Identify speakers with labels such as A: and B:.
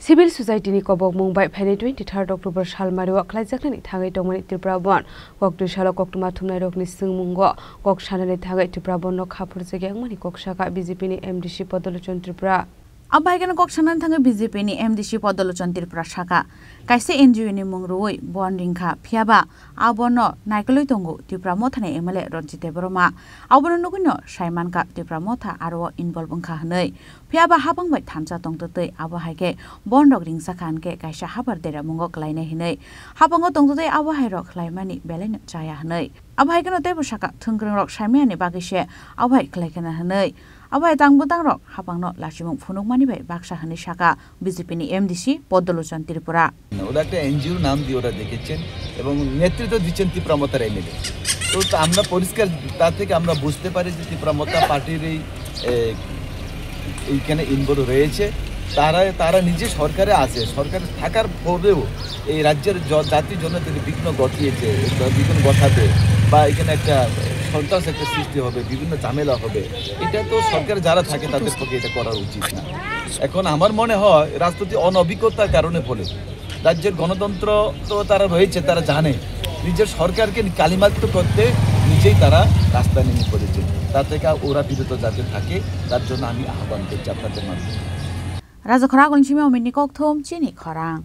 A: Civil Society ni kobok Mumbai Phane 23 October Shalmari wa khlaijaknani thangai tongmani Tripura bon koktu shala koktuma thumnai rokni singmungo kok sanani thangai Tripura bon no khapur jagengmani koksaka BJP ni MDC Podolochon Tripura
B: Abhaigana kok sanan thanga BJP ni MDC Podolochon Tripura shaka kaise NGO ni mungroi bon ringkha phiaba abono naikoloi tongo Tripura mothane MLA Ranjite Boroma abono nuguno Saiman ka Tripura motha aro involve ongkha hnei phiaba habang bai thamcha tongtotei abohaike bon rok ringsa khan ke kaisa habar dera mungo klaina hinei habango tongtotei abohai rok klaimani belen chaya hnei abhaigana tebo shaka thungrang rok saimiani bagise abhai klaikana hnei Abai tangbutang rok habangno lachimung phunukmani bai baksa hani shaka BJP ni MDC Podolochon Tripura
C: ওরা একটা এনজিওর নাম দিয়ে ওরা দেখেছেন এবং নেতৃত্ব দিচ্ছেন ত্রিপুরা মতার এমএলএ তো আমরা পরিষ্কার তা থেকে আমরা বুঝতে পারি যে ত্রিপুরা মতা পার্টির এইখানে ইনভলভ রয়েছে তারা নিজে সরকারে আছে সরকারে থাকার পরেও এই রাজ্যের জাতির জন্য তিনি বিঘ্ন ঘটিয়েছে বিঘ্ন ঘটাবে বা এখানে একটা সন্ত্রাস একটা সৃষ্টি হবে বিভিন্ন ঝামেলা হবে এটা তো সরকার যারা থাকে তাদের পক্ষে এটা করা উচিত না এখন আমার মনে হয় রাজনৈতিক অনভিজ্ঞতার কারণে ফলে রাজ্যের গণতন্ত্র তো তারা রয়েছে তারা জানে নিজের সরকারকে কালিমালিপ্ত করতে নিজেই তারা রাস্তা নেমে পড়েছে তার থেকে ওরা বিরত যাতে থাকে তার জন্য আমি আহ্বান করছি আপনাদের মাধ্যমে
B: Raja Khara Gonchime Omini Kokthom Chini Khorang